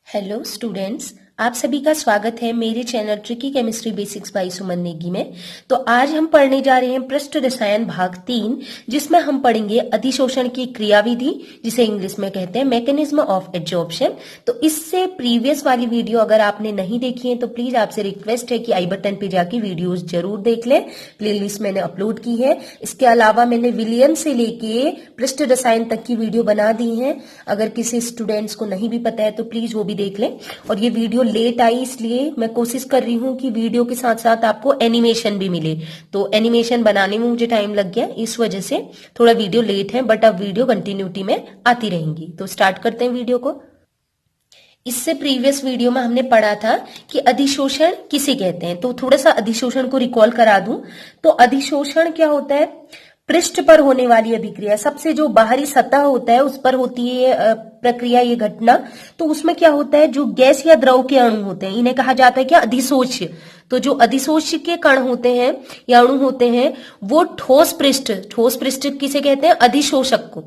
Hello students, आप सभी का स्वागत है मेरे channel tricky chemistry basics by Suman Negi में। तो आज हम पढ़ने जा रहे हैं पृष्ठ रसायन भाग 3, जिसमें हम पढ़ेंगे अधिशोषण की क्रियाविधि, जिसे इंग्लिश में कहते हैं मैकेनिज्म ऑफ एब्जॉर्प्शन। तो इससे प्रीवियस वाली वीडियो अगर आपने नहीं देखी है तो प्लीज आपसे रिक्वेस्ट है कि आई बटन पे जाके वीडियोस जरूर देख लें। प्लेलिस्ट मैंने अपलोड की है। इसके अलावा मैंने विलियम से लेके पृष्ठ रसायन तक की वीडियो बना दी है। अगर किसी स्टूडेंट्स को नहीं भी पता है तो प्लीज वो भी देख लें। और ये वीडियो लेट आई, इसलिए मैं कोशिश कर रही हूँ कि वीडियो के साथ साथ आपको एनिमेशन भी मिले। तो एनिमेशन बनाने में मुझे टाइम लग गया, इस वजह से थोड़ा वीडियो लेट है, बट अब वीडियो कंटिन्यूटी में आती रहेंगी। तो स्टार्ट करते हैं वीडियो को। इससे प्रीवियस वीडियो में हमने पढ़ा था कि अधिशोषण किसे कहते हैं। तो थोड़ा सा अधिशोषण को रिकॉल करा दूं तो अधिशोषण क्या होता है? पृष्ठ पर होने वाली अभिक्रिया, सबसे जो बाहरी सतह होता है उस पर होती है प्रक्रिया, ये घटना। तो उसमें क्या होता है, जो गैस या द्रव के अणु होते हैं इन्हें कहा जाता है क्या? अधिशोष्य। तो जो अधिशोष्य के कण होते हैं या अणु होते हैं वो ठोस पृष्ठ किसे कहते हैं? अधिशोषक को।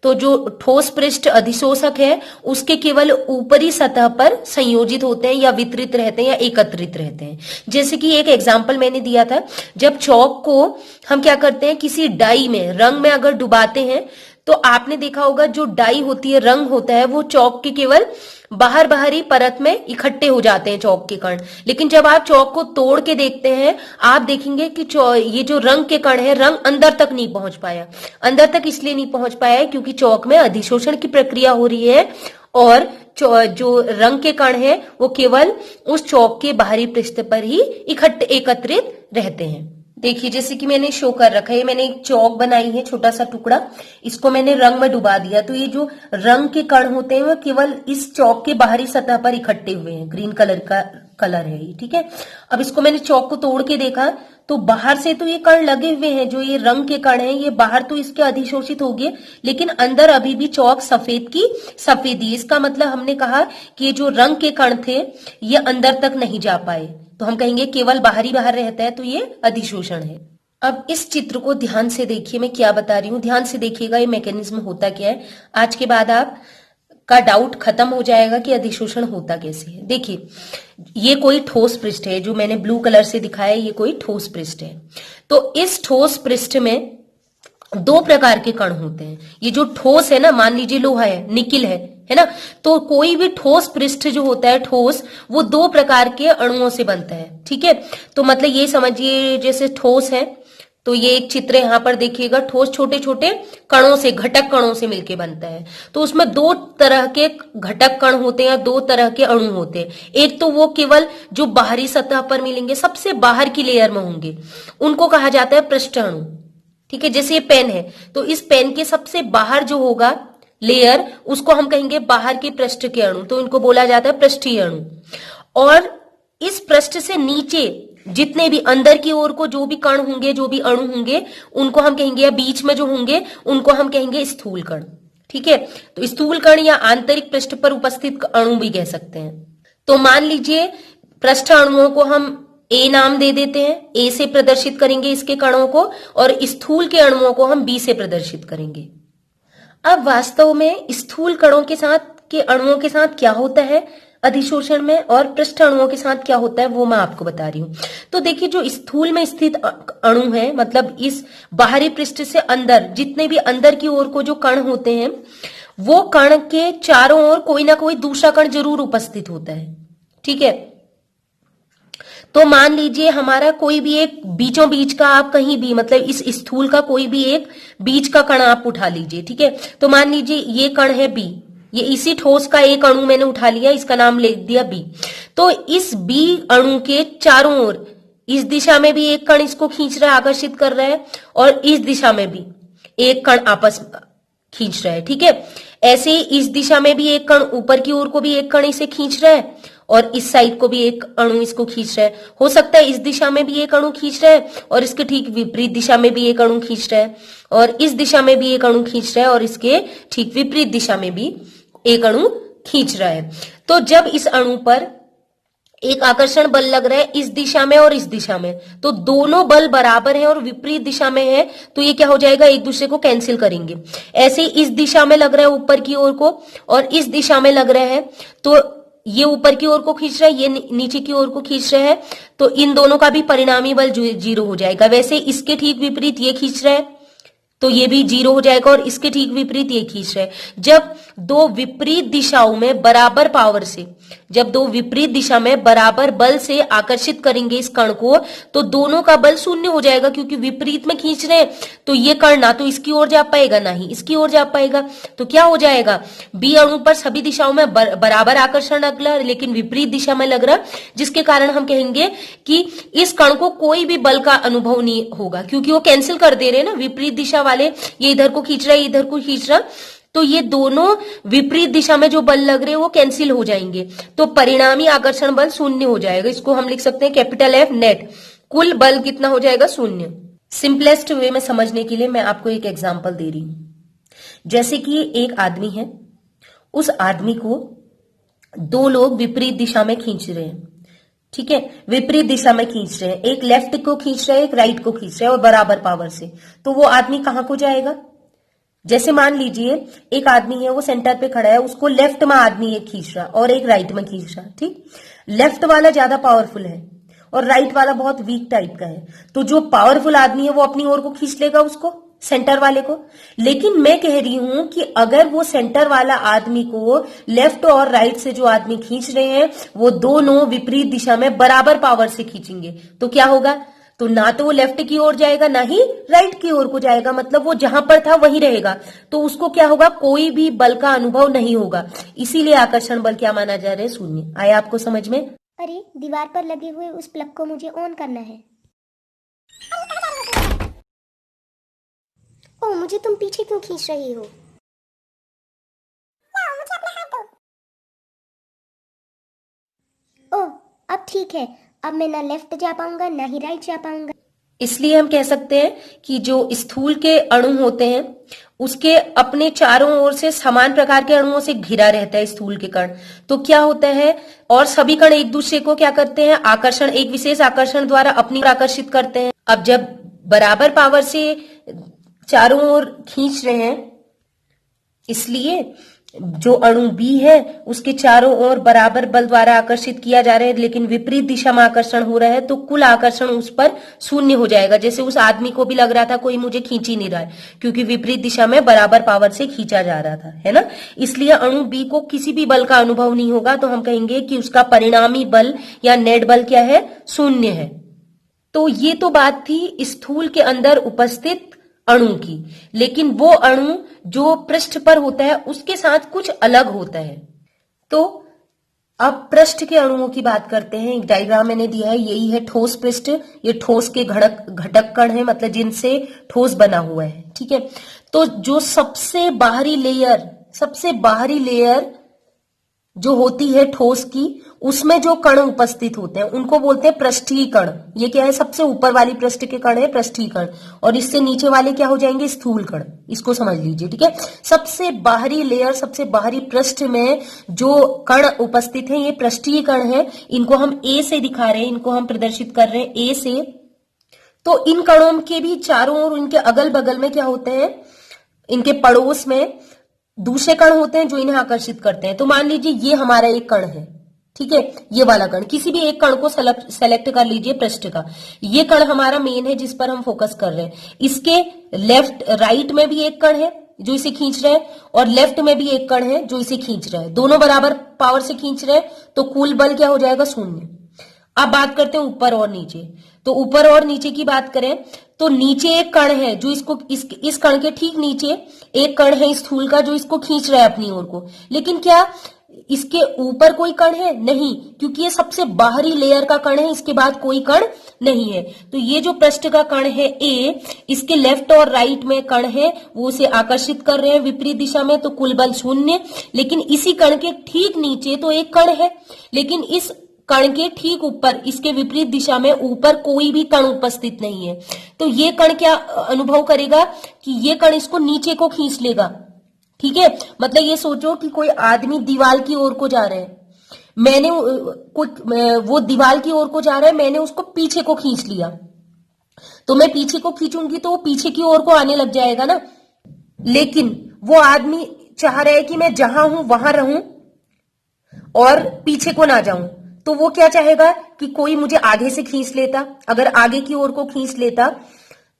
तो जो ठोस पृष्ठ अधिशोषक है उसके केवल ऊपरी सतह पर संयोजित होते हैं या वितरित रहते हैं या एकत्रित रहते हैं। जैसे कि एक एग्जाम्पल मैंने दिया था, जब चौक को हम क्या करते हैं, किसी डाई में, रंग में अगर डुबाते हैं तो आपने देखा होगा जो डाई होती है, रंग होता है, वो चौक के केवल बाहरी परत में इकट्ठे हो जाते हैं चौक के कण। लेकिन जब आप चौक को तोड़ के देखते हैं आप देखेंगे कि ये जो रंग के कण है, रंग अंदर तक नहीं पहुंच पाया। अंदर तक इसलिए नहीं पहुंच पाया है क्योंकि चौक में अधिशोषण की प्रक्रिया हो रही है और जो रंग के कण है वो केवल उस चौक के बाहरी पृष्ठ पर ही एकत्रित रहते हैं। देखिए जैसे कि मैंने शो कर रखा है, मैंने एक चौक बनाई है, छोटा सा टुकड़ा, इसको मैंने रंग में डुबा दिया। तो ये जो रंग के कण होते हैं वो केवल इस चौक के बाहरी सतह पर इकट्ठे हुए हैं। ग्रीन कलर का कलर है ये, ठीक है। अब इसको मैंने चौक को तोड़ के देखा तो बाहर से तो ये कण लगे हुए हैं, जो ये रंग के कण हैं ये बाहर तो इसके अधिशोषित हो गए, लेकिन अंदर अभी भी चौक सफेद की सफेदी। इसका मतलब हमने कहा कि ये जो रंग के कण थे ये अंदर तक नहीं जा पाए, तो हम कहेंगे केवल बाहर रहता है, तो ये अधिशोषण है। अब इस चित्र को ध्यान से देखिए, मैं क्या बता रही हूँ, ध्यान से देखिएगा ये मैकेनिज्म होता क्या है। आज के बाद आप का डाउट खत्म हो जाएगा कि अधिशोषण होता कैसे है। देखिए ये कोई ठोस पृष्ठ है, जो मैंने ब्लू कलर से दिखाया, ये कोई ठोस पृष्ठ है। तो इस ठोस पृष्ठ में दो प्रकार के कण होते हैं। ये जो ठोस है ना, मान लीजिए लोहा है, निकिल है ना, तो कोई भी ठोस पृष्ठ जो होता है ठोस, वो दो प्रकार के अणुओं से बनता है, ठीक है। तो मतलब ये समझिए जैसे ठोस है, तो ये एक चित्र यहां पर देखिएगा, ठोस छोटे छोटे कणों से, घटक कणों से मिलके बनता है। तो उसमें दो तरह के घटक कण होते हैं, दो तरह के अणु होते हैं। एक तो वो केवल जो बाहरी सतह पर मिलेंगे, सबसे बाहर की लेयर में होंगे, उनको कहा जाता है पृष्ठ अणु, ठीक है। जैसे ये पेन है तो इस पेन के सबसे बाहर जो होगा लेयर, उसको हम कहेंगे बाहर के पृष्ठ के अणु, तो इनको बोला जाता है पृष्ठीय अणु। और इस पृष्ठ से नीचे जितने भी अंदर की ओर को जो भी कण होंगे, जो भी अणु होंगे, उनको हम कहेंगे, या बीच में जो होंगे उनको हम कहेंगे स्थूल कण, ठीक है। तो स्थूल कण या आंतरिक पृष्ठ पर उपस्थित अणु भी कह सकते हैं। तो मान लीजिए पृष्ठ अणुओं को हम ए नाम दे देते हैं, ए से प्रदर्शित करेंगे इसके कणों को, और स्थूल के अणुओं को हम बी से प्रदर्शित करेंगे। अब वास्तव में स्थूल कणों के साथ के अणुओं के साथ क्या होता है अधिशोषण में, और पृष्ठ अणुओं के साथ क्या होता है वो मैं आपको बता रही हूं। तो देखिए जो स्थूल में स्थित अणु है, मतलब इस बाहरी पृष्ठ से अंदर जितने भी अंदर की ओर को जो कण होते हैं, वो कण के चारों ओर कोई ना कोई दूसरा कण जरूर उपस्थित होता है, ठीक है। तो मान लीजिए हमारा कोई भी एक बीचों बीच का, आप कहीं भी, मतलब इस स्थूल का कोई भी एक बीच का कण आप उठा लीजिए, ठीक है। तो मान लीजिए ये कण है बी, ये इसी ठोस का एक अणु मैंने उठा लिया, इसका नाम ले दिया बी। तो इस बी अणु के चारों ओर इस दिशा में भी एक कण इसको खींच रहा है, आकर्षित कर रहा है, और इस दिशा में भी एक कण आपस खींच रहा है, ठीक है। ऐसे ही इस दिशा में भी एक कण, ऊपर की ओर को भी एक कण इसे खींच रहा है, और इस साइड को भी एक अणु इसको खींच रहा है। हो सकता है इस दिशा में भी एक अणु खींच रहा है और इसके ठीक विपरीत दिशा में भी एक अणु खींच रहा है, और इस दिशा में भी एक अणु खींच रहा है और इसके ठीक विपरीत दिशा में भी एक अणु खींच रहा है। तो जब इस अणु पर एक आकर्षण बल लग रहा है इस दिशा में और इस दिशा में, तो दोनों बल बराबर हैं और विपरीत दिशा में है, तो ये क्या हो जाएगा, एक दूसरे को कैंसिल करेंगे। ऐसे ही इस दिशा में लग रहा है ऊपर की ओर को और इस दिशा में लग रहा है, तो ये ऊपर की ओर को खींच रहा है, ये नीचे की ओर को खींच रहा है, तो इन दोनों का भी परिणामी बल 0 हो जाएगा। वैसे इसके ठीक विपरीत ये खींच रहा है तो ये भी 0 हो जाएगा, और इसके ठीक विपरीत ये खींच रहा है। जब दो विपरीत दिशाओं में बराबर पावर से, जब दो विपरीत दिशा में बराबर बल से आकर्षित करेंगे इस कण को, तो दोनों का बल 0 हो जाएगा, क्योंकि विपरीत में खींच रहे हैं। तो ये कण ना तो इसकी ओर जा पाएगा ना ही इसकी ओर जा पाएगा। तो क्या हो जाएगा, बी अणु पर सभी दिशाओं में बराबर आकर्षण लग रहा, लेकिन विपरीत दिशा में लग रहा, जिसके कारण हम कहेंगे कि इस कण को कोई भी बल का अनुभव नहीं होगा, क्योंकि वो कैंसिल कर दे रहे हैं ना, विपरीत दिशा वाले, ये इधर को खींच रहा है, इधर को खींच रहा, तो ये दोनों विपरीत दिशा में जो बल लग रहे हैं वो कैंसिल हो जाएंगे, तो परिणामी आकर्षण बल 0 हो जाएगा। इसको हम लिख सकते हैं कैपिटल F नेट, कुल बल कितना हो जाएगा, 0। सिंपलेस्ट वे में समझने के लिए मैं आपको एक एग्जांपल दे रही हूं। जैसे कि एक आदमी है, उस आदमी को दो लोग विपरीत दिशा में खींच रहे हैं, ठीक है, विपरीत दिशा में खींच रहे हैं, एक लेफ्ट को खींच रहा है, एक राइट को खींच रहा है, और बराबर पावर से। तो वो आदमी कहां को जाएगा, जैसे मान लीजिए एक आदमी है, वो सेंटर पे खड़ा है, उसको लेफ्ट में आदमी एक खींच रहा और एक राइट में खींच रहा, ठीक। लेफ्ट वाला ज्यादा पावरफुल है और राइट वाला बहुत वीक टाइप का है, तो जो पावरफुल आदमी है वो अपनी ओर को खींच लेगा उसको, सेंटर वाले को। लेकिन मैं कह रही हूं कि अगर वो सेंटर वाला आदमी को लेफ्ट और राइट से जो आदमी खींच रहे हैं वो दोनों विपरीत दिशा में बराबर पावर से खींचेंगे, तो क्या होगा, तो ना तो वो लेफ्ट की ओर जाएगा ना ही राइट की ओर को जाएगा, मतलब वो जहां पर था वहीं रहेगा, तो उसको क्या होगा, कोई भी बल का अनुभव नहीं होगा। इसीलिए आकर्षण बल क्या माना जा रहा है, 0। आया आपको समझ में। अरे दीवार पर लगे हुए उस प्लग को मुझे ऑन करना है। ओ, मुझे तुम पीछे क्यों खींच रही हो? मुझे अपना हाथ दो। ओह, अब ठीक है, अब मैं ना लेफ्ट जा पाऊंगा ना ही राइट जा पाऊंगा। इसलिए हम कह सकते हैं कि जो स्थूल के अणु होते हैं उसके अपने चारों ओर से समान प्रकार के अणुओं से घिरा रहता है स्थूल के कण। तो क्या होता है, और सभी कण एक दूसरे को क्या करते हैं, आकर्षण, एक विशेष आकर्षण द्वारा अपनी ओर आकर्षित करते हैं। अब जब बराबर पावर से चारों ओर खींच रहे हैं, इसलिए जो अणु बी है उसके चारों ओर बराबर बल द्वारा आकर्षित किया जा रहा है, लेकिन विपरीत दिशा में आकर्षण हो रहा है, तो कुल आकर्षण उस पर 0 हो जाएगा। जैसे उस आदमी को भी लग रहा था कोई मुझे खींच ही नहीं रहा है, क्योंकि विपरीत दिशा में बराबर पावर से खींचा जा रहा था, है ना। इसलिए अणु बी को किसी भी बल का अनुभव नहीं होगा, तो हम कहेंगे कि उसका परिणामी बल या नेट बल क्या है, 0 है। तो ये तो बात थी स्थूल के अंदर उपस्थित अणु की, लेकिन वो अणु जो पृष्ठ पर होता है उसके साथ कुछ अलग होता है। तो अब पृष्ठ के अणुओं की बात करते हैं। एक डायग्राम मैंने दिया है, यही है ठोस पृष्ठ। ये ठोस के घटक कण है, मतलब जिनसे ठोस बना हुआ है, ठीक है। तो जो सबसे बाहरी लेयर जो होती है ठोस की, उसमें जो कण उपस्थित होते हैं उनको बोलते हैं पृष्ठीय कण। ये क्या है, सबसे ऊपर वाली पृष्ठ के कण है पृष्ठीय कण, और इससे नीचे वाले क्या हो जाएंगे, स्थूल कण। इसको समझ लीजिए, ठीक है। सबसे बाहरी लेयर, सबसे बाहरी पृष्ठ में जो कण उपस्थित है ये पृष्ठीय कण है। इनको हम ए से दिखा रहे हैं, इनको हम प्रदर्शित कर रहे हैं ए से। तो इन कणों के भी चारों ओर, इनके अगल बगल में क्या होते हैं, इनके पड़ोस में दूसरे कण होते हैं जो इन्हें आकर्षित करते हैं। तो मान लीजिए ये हमारा एक कण है, ठीक है, ये वाला कण, किसी भी एक कण को सेलेक्ट कर लीजिए पृष्ठ का। ये कण हमारा मेन है जिस पर हम फोकस कर रहे हैं। इसके राइट में भी एक कण है जो इसे खींच रहा है, और लेफ्ट में भी एक कण है जो इसे खींच रहा है। दोनों बराबर पावर से खींच रहे हैं, तो कुल बल क्या हो जाएगा, 0। अब बात करते हैं ऊपर और नीचे। तो ऊपर और नीचे की बात करें तो नीचे एक कण है जो इसको इस कण के ठीक नीचे एक कण है स्थूल का जो इसको खींच रहा है अपनी ओर को। लेकिन क्या इसके ऊपर कोई कण है, नहीं, क्योंकि ये सबसे बाहरी लेयर का कण है, इसके बाद कोई कण नहीं है। तो ये जो पृष्ठ का कण है ए, इसके लेफ्ट और राइट में कण है, वो उसे आकर्षित कर रहे हैं विपरीत दिशा में, तो कुल बल 0। लेकिन इसी कण के ठीक नीचे तो एक कण है, लेकिन इस कण के ठीक ऊपर, इसके विपरीत दिशा में ऊपर कोई भी कण उपस्थित नहीं है। तो ये कण क्या अनुभव करेगा कि ये कण इसको नीचे को खींच लेगा, ठीक है। मतलब ये सोचो कि कोई आदमी दीवार की ओर को जा रहा है, मैंने वो दीवार की ओर को जा रहा है, मैंने उसको पीछे को खींच लिया, तो मैं पीछे को खींचूंगी तो वो पीछे की ओर को आने लग जाएगा ना। लेकिन वो आदमी चाह रहा है कि मैं जहां हूं वहां रहूं, और पीछे को ना जाऊं, तो वो क्या चाहेगा कि कोई मुझे आगे से खींच लेता। अगर आगे की ओर को खींच लेता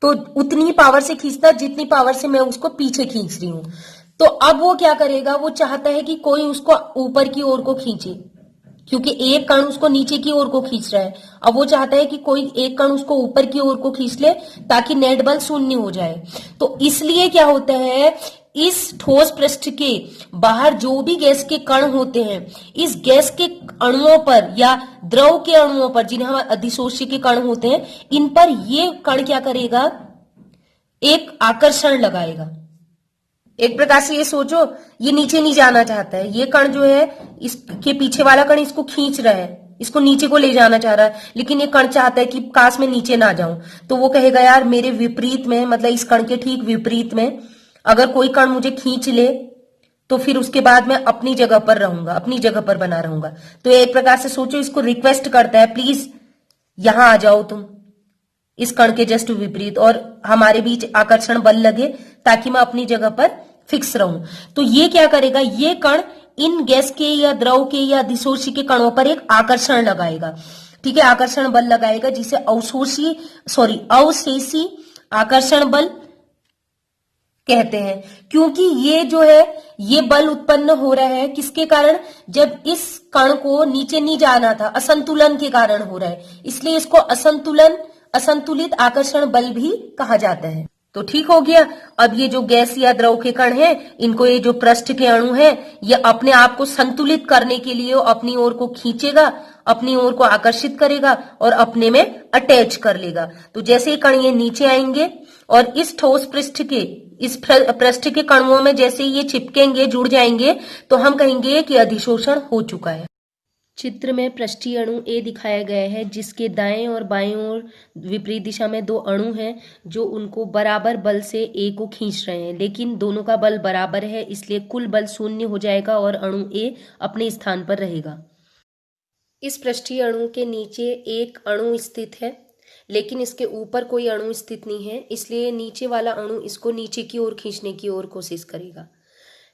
तो उतनी पावर से खींचता जितनी पावर से मैं उसको पीछे खींच रही हूं। तो अब वो क्या करेगा, वो चाहता है कि कोई उसको ऊपर की ओर को खींचे, क्योंकि एक कण उसको नीचे की ओर को खींच रहा है। अब वो चाहता है कि कोई एक कण उसको ऊपर की ओर को खींच ले ताकि नेट बल शून्य हो जाए। तो इसलिए क्या होता है, इस ठोस पृष्ठ के बाहर जो भी गैस के कण होते हैं, इस गैस के अणुओं पर या द्रव के अणुओं पर, जिन्हें हम अधिशोष्य के कण होते हैं, इन पर ये कण क्या करेगा, एक आकर्षण लगाएगा। एक प्रकार से ये सोचो, ये नीचे नहीं जाना चाहता है, ये कण जो है इसके पीछे वाला कण इसको खींच रहा है, इसको नीचे को ले जाना चाह रहा है, लेकिन ये कण चाहता है कि काश मैं नीचे ना जाऊं। तो वो कहेगा यार मेरे विपरीत में, मतलब इस कण के ठीक विपरीत में अगर कोई कण मुझे खींच ले तो फिर उसके बाद मैं अपनी जगह पर रहूंगा, अपनी जगह पर बना रहूंगा। तो एक प्रकार से सोचो, इसको रिक्वेस्ट करता है प्लीज यहां आ जाओ तुम, इस कण के जस्ट विपरीत, और हमारे बीच आकर्षण बल लगे ताकि मैं अपनी जगह पर फिक्स रहूं। तो ये क्या करेगा, ये कण इन गैस के या द्रव के या अधिशोषी के कणों पर एक आकर्षण लगाएगा। ठीक है, आकर्षण बल लगाएगा, जिसे अवशेषी आकर्षण बल कहते हैं। क्योंकि ये जो है, ये बल उत्पन्न हो रहा है किसके कारण, जब इस कण को नीचे नहीं जाना था, असंतुलन के कारण हो रहा है, इसलिए इसको असंतुलित आकर्षण बल भी कहा जाता है। तो ठीक हो गया। अब ये जो गैस या द्रव के कण हैं, इनको ये जो पृष्ठ के अणु हैं, ये अपने आप को संतुलित करने के लिए अपनी ओर को खींचेगा, अपनी ओर को आकर्षित करेगा और अपने में अटैच कर लेगा। तो जैसे ही कण ये नीचे आएंगे और इस ठोस पृष्ठ के, इस पृष्ठ के कणों में जैसे ही ये चिपकेंगे, जुड़ जाएंगे, तो हम कहेंगे कि अधिशोषण हो चुका है। चित्र में पृष्ठीय अणु ए दिखाया गया है, जिसके दाएं और बाएं ओर विपरीत दिशा में दो अणु हैं जो उनको बराबर बल से ए को खींच रहे हैं, लेकिन दोनों का बल बराबर है, इसलिए कुल बल शून्य हो जाएगा और अणु ए अपने स्थान पर रहेगा। इस पृष्ठीय अणु के नीचे एक अणु स्थित है, लेकिन इसके ऊपर कोई अणु स्थित नहीं है, इसलिए नीचे वाला अणु इसको नीचे की ओर खींचने की ओर कोशिश करेगा।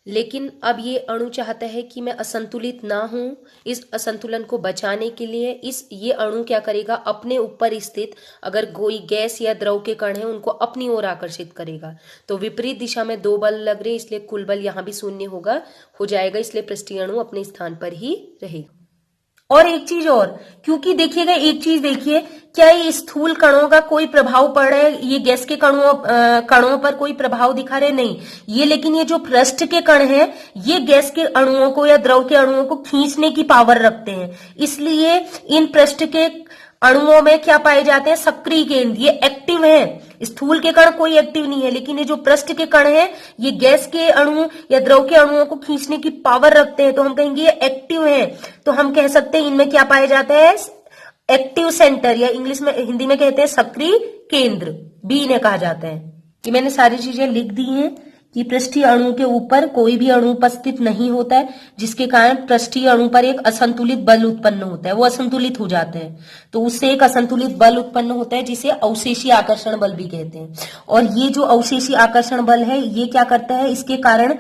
लेकिन अब ये अणु चाहता है कि मैं असंतुलित ना हूं। इस असंतुलन को बचाने के लिए ये अणु क्या करेगा, अपने ऊपर स्थित अगर कोई गैस या द्रव के कण है उनको अपनी ओर आकर्षित करेगा। तो विपरीत दिशा में दो बल लग रहे, इसलिए कुल बल यहाँ भी शून्य हो जाएगा, इसलिए पृष्ठीय अणु अपने स्थान पर ही रहेगा। और एक चीज और, क्योंकि देखिएगा, एक चीज देखिए, क्या ये स्थूल कणों का कोई प्रभाव पड़ रहा है, ये गैस के कणों पर कोई प्रभाव दिखा रहे, नहीं ये, लेकिन ये जो पृष्ठ के कण हैं, ये गैस के अणुओं को या द्रव के अणुओं को खींचने की पावर रखते हैं, इसलिए इन पृष्ठ के अणुओं में क्या पाए जाते हैं, सक्रिय केंद्र, ये एक्टिव हैं। स्थूल के कण कोई एक्टिव नहीं है, लेकिन ये जो पृष्ठ के कण हैं, ये गैस के अणु या द्रव के अणुओं को खींचने की पावर रखते हैं, तो हम कहेंगे ये एक्टिव हैं। तो हम कह सकते हैं इनमें क्या पाया जाता है, एक्टिव सेंटर, या इंग्लिश में, हिंदी में कहते हैं सक्रिय केंद्र, बी इन्हें कहा जाता है। कि मैंने सारी चीजें लिख दी हैं कि पृष्ठीय अणु के ऊपर कोई भी अणु उपस्थित नहीं होता है, जिसके कारण पृष्ठीय अणु पर एक असंतुलित बल उत्पन्न होता है, वो असंतुलित हो जाते हैं, तो उससे एक असंतुलित बल उत्पन्न होता है, जिसे अवशेषी आकर्षण बल भी कहते हैं। और ये जो अवशेषी आकर्षण बल है, ये क्या करता है, इसके कारण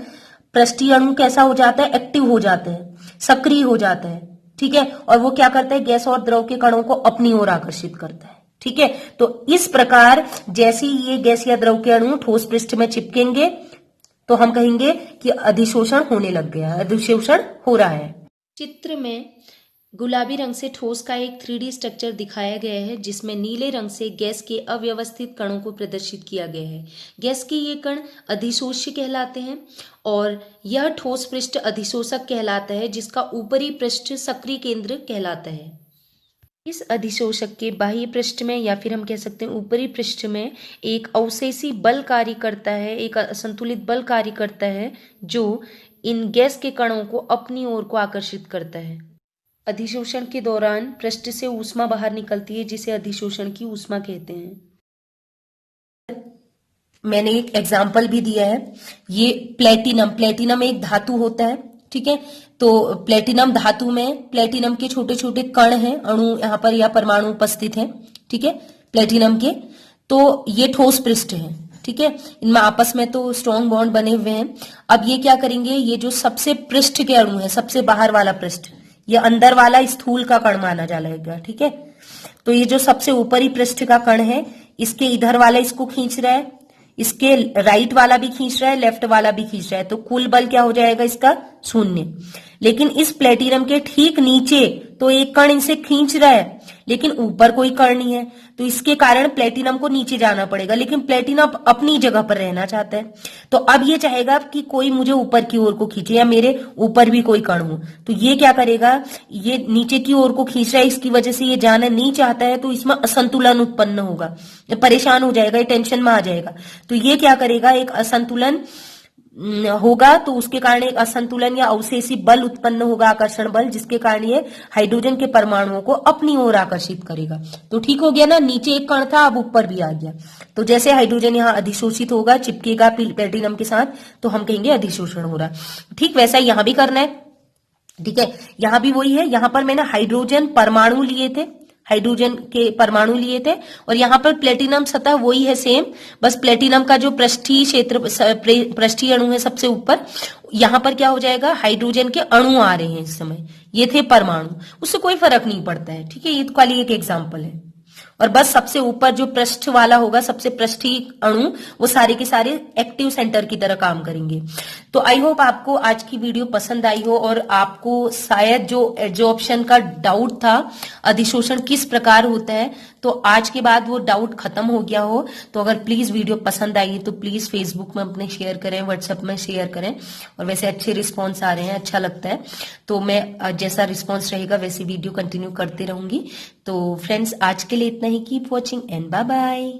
पृष्ठीय अणु कैसा हो जाता है, एक्टिव हो जाते हैं, सक्रिय हो जाता है। ठीक है, और वो क्या करता है, गैस और द्रव के कणों को अपनी ओर आकर्षित करता है। ठीक है, तो इस प्रकार जैसे ही ये गैस या द्रव के अणु ठोस पृष्ठ में चिपकेंगे, तो हम कहेंगे कि अधिशोषण होने लग गया, अधिशोषण हो रहा है। चित्र में गुलाबी रंग से ठोस का एक 3D स्ट्रक्चर दिखाया गया है, जिसमें नीले रंग से गैस के अव्यवस्थित कणों को प्रदर्शित किया गया है। गैस के ये कण अधिशोष्य कहलाते हैं और यह ठोस पृष्ठ अधिशोषक कहलाता है, जिसका ऊपरी पृष्ठ सक्रिय केंद्र कहलाता है। इस अधिशोषक के बाह्य पृष्ठ में, या फिर हम कह सकते हैं ऊपरी पृष्ठ में, एक अवशेषी बल कार्य करता है, एक असंतुलित बल कार्य करता है, जो इन गैस के कणों को अपनी ओर को आकर्षित करता है। अधिशोषण के दौरान पृष्ठ से ऊष्मा बाहर निकलती है, जिसे अधिशोषण की ऊष्मा कहते हैं। मैंने एक एग्जाम्पल भी दिया है, ये प्लेटिनम एक धातु होता है। ठीक है, तो प्लेटिनम धातु में प्लेटिनम के छोटे छोटे कण हैं, अणु यहाँ पर या परमाणु उपस्थित हैं। ठीक है, प्लेटिनम के, तो ये ठोस पृष्ठ है। ठीक है, इनमें आपस में तो स्ट्रॉन्ग बॉन्ड बने हुए हैं। अब ये क्या करेंगे, ये जो सबसे पृष्ठ के अणु है, सबसे बाहर वाला पृष्ठ, ये अंदर वाला स्थूल का कण माना जाएगा, ठीक है। तो ये जो सबसे ऊपरी पृष्ठ का कण है, इसके इधर वाला इसको खींच रहा है, इसके राइट वाला भी खींच रहा है, लेफ्ट वाला भी खींच रहा है, तो कुल बल क्या हो जाएगा इसका? 0। लेकिन इस प्लेटिनम के ठीक नीचे तो एक कण इसे खींच रहा है, लेकिन ऊपर कोई कण नहीं है, तो इसके कारण प्लेटिनम को नीचे जाना पड़ेगा, लेकिन प्लेटिनम अपनी जगह पर रहना चाहता है। तो अब ये चाहेगा कि कोई मुझे ऊपर की ओर को खींचे या मेरे ऊपर भी कोई कण हो, तो ये क्या करेगा? ये नीचे की ओर को खींच रहा है, इसकी वजह से ये जाना नहीं चाहता है, तो इसमें असंतुलन उत्पन्न होगा, ये परेशान हो जाएगा, ये टेंशन में आ जाएगा। तो ये क्या करेगा? एक असंतुलन होगा, तो उसके कारण एक असंतुलन या अवशेषी बल उत्पन्न होगा, आकर्षण बल, जिसके कारण ये हाइड्रोजन के परमाणुओं को अपनी ओर आकर्षित करेगा। तो ठीक हो गया ना, नीचे एक कण था अब ऊपर भी आ गया। तो जैसे हाइड्रोजन यहाँ अधिशोषित होगा, चिपकेगा प्लेटिनम के साथ, तो हम कहेंगे अधिशोषण हो रहा। ठीक वैसा यहां भी करना है, ठीक है। यहां भी वही है, यहां पर मैंने हाइड्रोजन परमाणु लिए थे, हाइड्रोजन के परमाणु लिए थे, और यहाँ पर प्लेटिनम सतह वही है सेम, बस प्लेटिनम का जो पृष्ठीय क्षेत्र पृष्ठीय अणु है सबसे ऊपर, यहाँ पर क्या हो जाएगा? हाइड्रोजन के अणु आ रहे हैं इस समय, ये थे परमाणु, उससे कोई फर्क नहीं पड़ता है, ठीक है। ये तो खाली एक एग्जाम्पल है। और बस सबसे ऊपर जो पृष्ठ वाला होगा, सबसे पृष्ठीय अणु, वो सारे के सारे एक्टिव सेंटर की तरह काम करेंगे। तो आई होप आपको आज की वीडियो पसंद आई हो, और आपको शायद जो एड्जॉर्प्शन का डाउट था, अधिशोषण किस प्रकार होता है, तो आज के बाद वो डाउट खत्म हो गया हो। तो अगर प्लीज वीडियो पसंद आई तो प्लीज फेसबुक में अपने शेयर करें, व्हाट्सएप में शेयर करें, और वैसे अच्छे रिस्पॉन्स आ रहे हैं, अच्छा लगता है, तो मैं जैसा रिस्पॉन्स रहेगा वैसे वीडियो कंटिन्यू करते रहूंगी। तो फ्रेंड्स, आज के लिए इतना ही। Keep watching and bye bye.